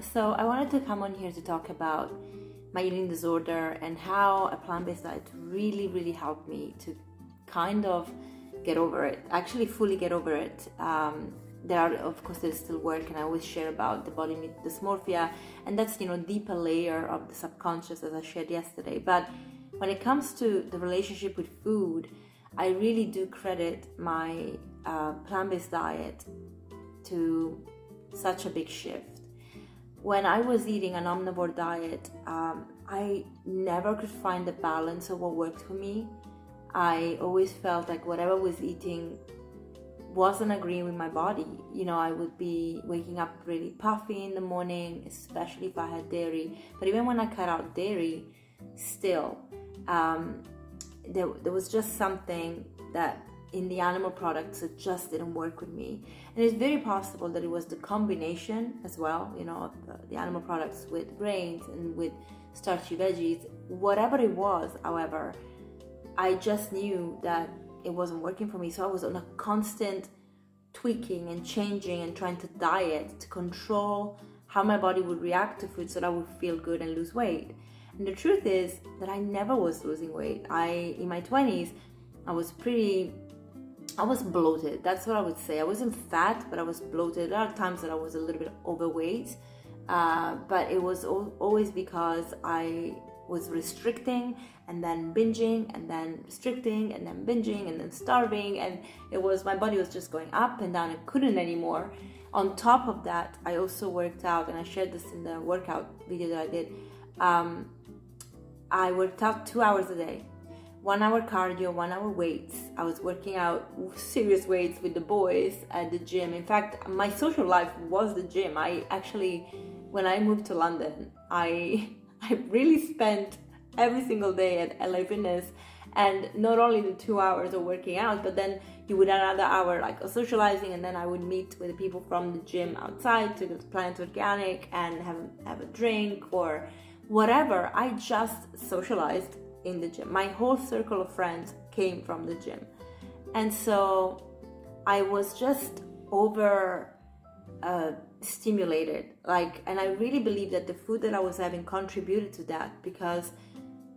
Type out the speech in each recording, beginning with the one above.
So I wanted to come on here to talk about my eating disorder and how a plant-based diet really, really helped me to kind of get over it, actually fully get over it. Of course, there's still work, and I always share about the body dysmorphia, and that's, deeper layer of the subconscious, as I shared yesterday. But when it comes to the relationship with food, I really do credit my plant-based diet to such a big shift. When I was eating an omnivore diet, I never could find the balance of what worked for me. I always felt like whatever I was eating wasn't agreeing with my body. I would be waking up really puffy in the morning, especially if I had dairy. But even when I cut out dairy, still, there was just something that in the animal products that just didn't work with me. And it's very possible that it was the combination as well, of the animal products with grains and with starchy veggies. Whatever it was, however, I just knew that it wasn't working for me. So I was on a constant tweaking and changing and trying to diet to control how my body would react to food so that I would feel good and lose weight. And the truth is that I never was losing weight. In my 20s, I was bloated. That's what I would say. I wasn't fat, but I was bloated. There are times that I was a little bit overweight, but it was always because I was restricting and then binging and then restricting and then binging and then starving, and my body was just going up and down. I couldn't anymore. On top of that, I also worked out, and I shared this in the workout video that I did. I worked out 2 hours a day, 1 hour cardio, 1 hour weights. I was working out serious weights with the boys at the gym. In fact, my social life was the gym. When I moved to London, I really spent every single day at LA Fitness, and not only the 2 hours of working out, but then you would add another hour like of socializing, and then I would meet with the people from the gym outside to go to Planet Organic and have a drink or whatever. I just socialized in the gym. My whole circle of friends came from the gym, and so I was just over stimulated, and I really believe that the food that I was having contributed to that, because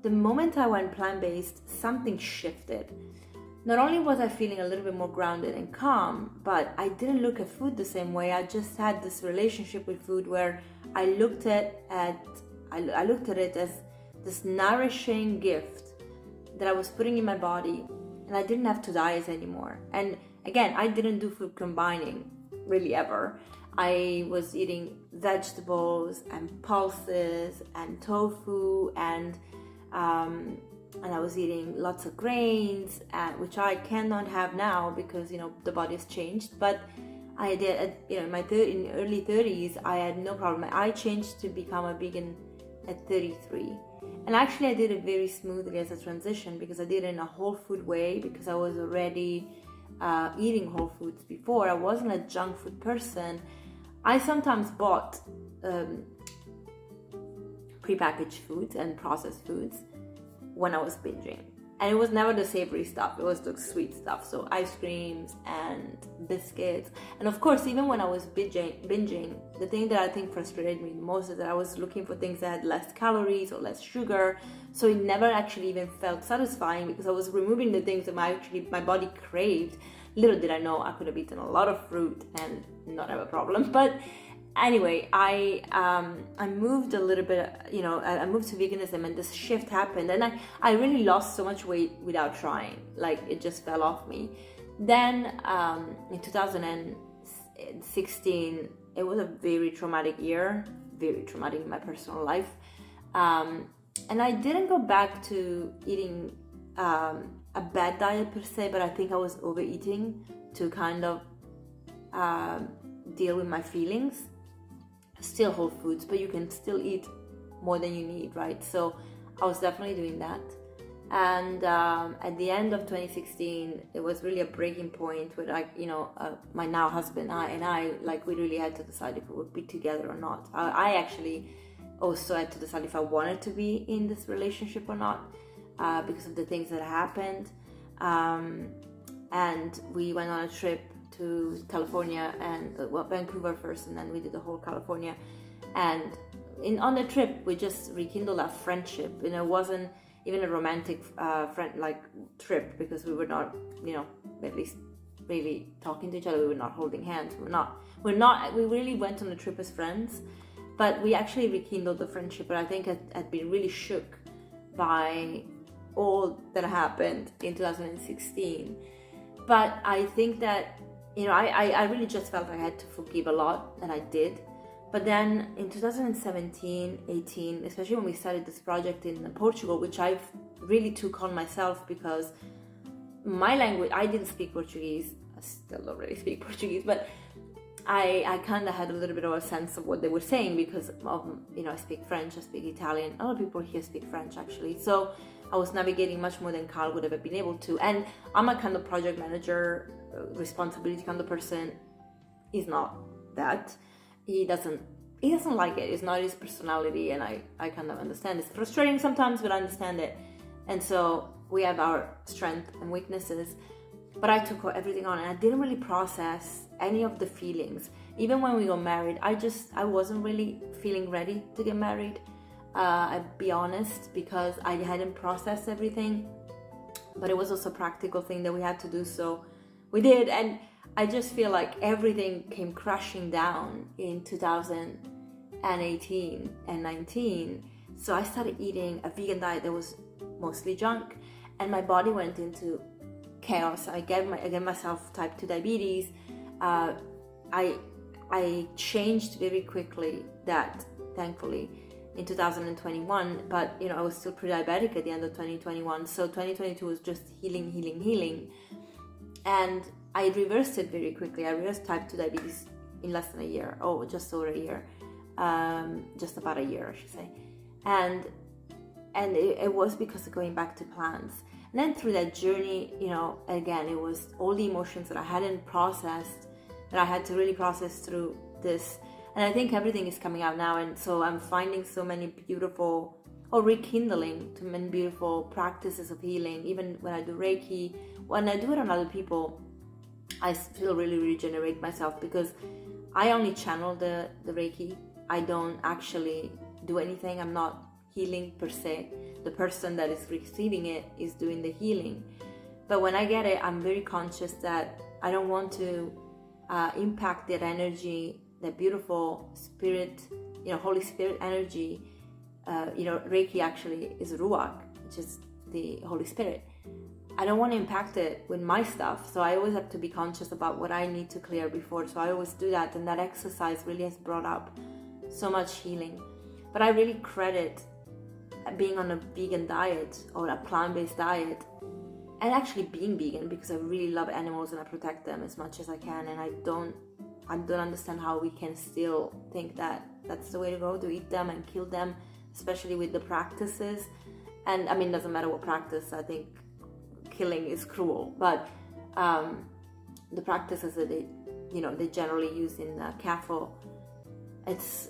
the moment I went plant-based, something shifted. Not only was I feeling a little bit more grounded and calm, but I didn't look at food the same way. I just had this relationship with food where I looked at it as this nourishing gift that I was putting in my body, and I didn't have to diet anymore. And again, I didn't do food combining really ever. I was eating vegetables and pulses and tofu, and I was eating lots of grains, which I cannot have now because the body has changed. But I did, in my early 30s, I had no problem. I changed to become a vegan at 33. And actually I did it very smoothly as a transition, because I did it in a whole food way, because I was already eating whole foods before. I wasn't a junk food person. I sometimes bought prepackaged foods and processed foods when I was binging. And it was never the savory stuff, it was the sweet stuff. So ice creams and biscuits. And of course, even when I was binging, the thing that I think frustrated me the most is that I was looking for things that had less calories or less sugar. So it never actually even felt satisfying, because I was removing the things that my body craved. Little did I know I could have eaten a lot of fruit and not have a problem. But anyway, I moved a little bit, I moved to veganism, and this shift happened, and I really lost so much weight without trying. It just fell off me. Then in 2016, it was a very traumatic year, very traumatic in my personal life. And I didn't go back to eating a bad diet per se, but I think I was overeating to kind of deal with my feelings. Still whole foods, but you can still eat more than you need, right? So I was definitely doing that. And at the end of 2016, it was really a breaking point where my now husband and I we really had to decide if we would be together or not. I actually also had to decide if I wanted to be in this relationship or not, because of the things that happened. And we went on a trip to California, and Vancouver first, and then we did the whole California. And on the trip, we just rekindled our friendship. It wasn't even a romantic trip, because we were not, at least really talking to each other. We were not holding hands. We really went on the trip as friends, but we actually rekindled the friendship. But I think I'd been really shook by all that happened in 2016. But I think that, I really just felt I had to forgive a lot, and I did. But then in 2017, 18, especially when we started this project in Portugal, which I really took on myself, because my language, I didn't speak Portuguese. I still don't really speak Portuguese, but I kind of had a little bit of a sense of what they were saying, because of, I speak French, I speak Italian. A lot of people here speak French, actually. So I was navigating much more than Carl would have been able to. And I'm a kind of project manager, responsibility kind of person. He's not that. He doesn't like it. It's not his personality, and I kind of understand. It's frustrating sometimes, but I understand it. And so we have our strengths and weaknesses. But I took everything on, and I didn't really process any of the feelings. Even when we got married, I wasn't really feeling ready to get married. I'll be honest, because I hadn't processed everything. But it was also a practical thing that we had to do, so we did. And I just feel like everything came crashing down in 2018 and 19. So I started eating a vegan diet that was mostly junk, and my body went into chaos. I gave myself type 2 diabetes. I changed very quickly that, thankfully, in 2021, but I was still pre-diabetic at the end of 2021. So 2022 was just healing. And I reversed it very quickly. I reversed type 2 diabetes in less than a year. Oh, just over a year. Just about a year, I should say. And it was because of going back to plants. And then through that journey, again, it was all the emotions that I hadn't processed, that I had to really process through this. And I think everything is coming out now. And so I'm finding so many beautiful, or rekindling to many beautiful practices of healing. Even when I do Reiki, when I do it on other people, I feel really regenerate myself, because I only channel the Reiki. I don't actually do anything. I'm not healing per se. The person that is receiving it is doing the healing. But when I get it, I'm very conscious that I don't want to impact that energy, that beautiful spirit, Holy Spirit energy. Reiki actually is Ruach, which is the Holy Spirit. I don't want to impact it with my stuff, so I always have to be conscious about what I need to clear before. So I always do that, and that exercise really has brought up so much healing. But I really credit being on a vegan diet or a plant-based diet, and actually being vegan, because I really love animals and I protect them as much as I can. And I don't understand how we can still think that that's the way to go, to eat them and kill them, especially with the practices. And I mean, it doesn't matter what practice. I think killing is cruel, but the practices that they generally use in CAFO, it's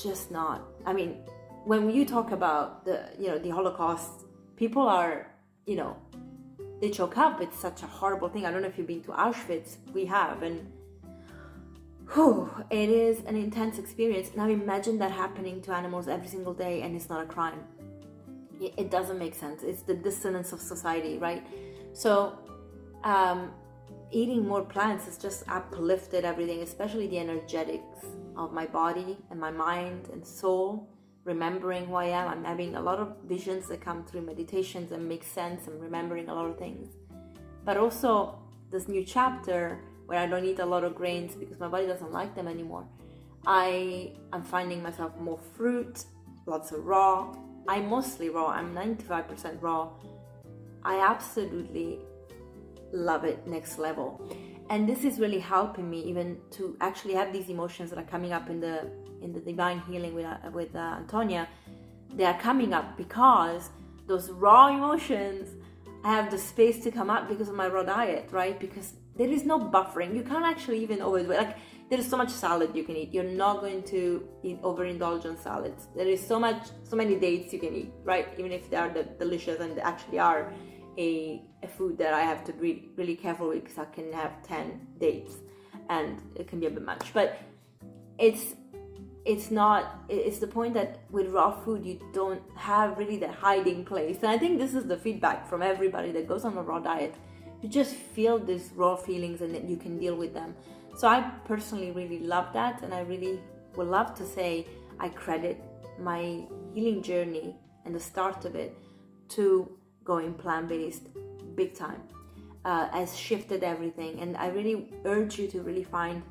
just not. I mean, when you talk about the Holocaust, people are, they choke up. It's such a horrible thing. I don't know if you've been to Auschwitz. We have, and it is an intense experience. Now imagine that happening to animals every single day, and it's not a crime. It doesn't make sense. It's the dissonance of society, right? So eating more plants has just uplifted everything, especially the energetics of my body and my mind and soul, remembering who I am. I'm having a lot of visions that come through meditations and make sense. I'm remembering a lot of things. But also this new chapter where I don't eat a lot of grains because my body doesn't like them anymore. I'm finding myself more fruit, lots of raw. I'm mostly raw. I'm 95% raw. I absolutely love it, next level. And this is really helping me even to actually have these emotions that are coming up in the divine healing with Antonia. They are coming up because those raw emotions have the space to come up because of my raw diet, right? Because there is no buffering. You can't actually even overdo it. Like, there is so much salad you can eat. You're not going to overindulge on salads. There is so many dates you can eat, right? Even if they are delicious and they actually are a food that I have to be really careful with, because I can have 10 dates and it can be a bit much. But it's it's the point that with raw food you don't have really that hiding place. And I think this is the feedback from everybody that goes on a raw diet. You just feel these raw feelings and that you can deal with them. So I personally really love that, and I really would love to say I credit my healing journey and the start of it to going plant-based big time. Has shifted everything, and I really urge you to really find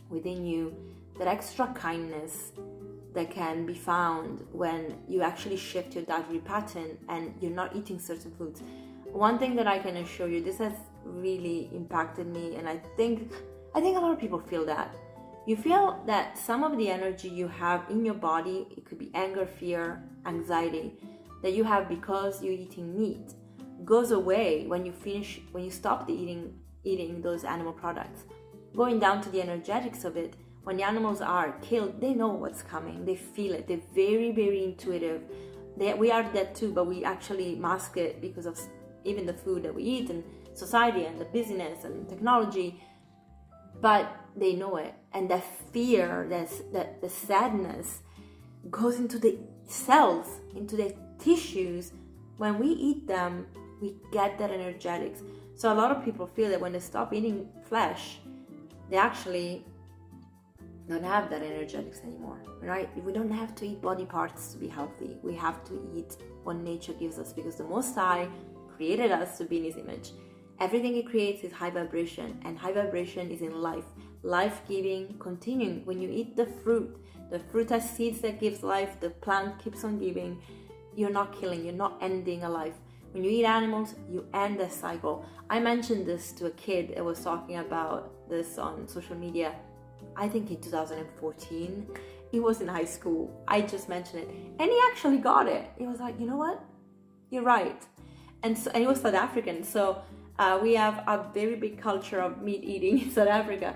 within you that extra kindness that can be found when you actually shift your dietary pattern and you're not eating certain foods. One thing that I can assure you, this has really impacted me, and I think a lot of people feel that. You feel that some of the energy you have in your body, it could be anger, fear, anxiety, that you have because you're eating meat, goes away when you stop eating those animal products. Going down to the energetics of it, when the animals are killed, they know what's coming, they feel it, they're very, very intuitive. We are that too, but we actually mask it because of even the food that we eat and society and the business and technology, but they know it. And that fear, that the sadness goes into the cells, into the tissues. When we eat them, we get that energetics. So a lot of people feel that when they stop eating flesh, they actually don't have that energetics anymore, right? We don't have to eat body parts to be healthy. We have to eat what nature gives us, because the Most High created us to be in His image. Everything He creates is high vibration, and high vibration is in life-giving, continuing. When you eat the fruit has seeds that gives life, the plant keeps on giving. You're not killing, you're not ending a life. When you eat animals, you end a cycle. I mentioned this to a kid that was talking about this on social media, I think in 2014. He was in high school. I just mentioned it, and he actually got it. He was like, you know what? You're right. And he was South African, so we have a very big culture of meat eating in South Africa,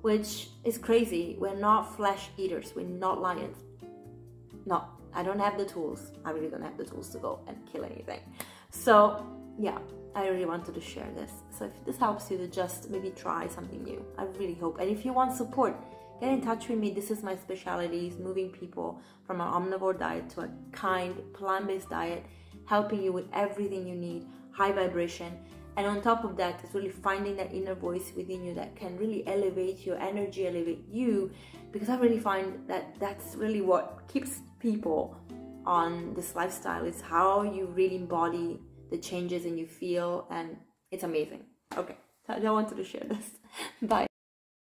which is crazy. We're not flesh eaters. We're not lions. No, I don't have the tools. I really don't have the tools to go and kill anything. So yeah, I really wanted to share this. So if this helps you to just maybe try something new, I really hope. And if you want support, get in touch with me. This is my specialty, is moving people from an omnivore diet to a kind plant-based diet, helping you with everything you need, high vibration. And on top of that, it's really finding that inner voice within you that can really elevate your energy, elevate you, because I really find that that's really what keeps people on this lifestyle, is how you really embody the changes and you feel, and it's amazing. Okay, so I wanted to share this. Bye.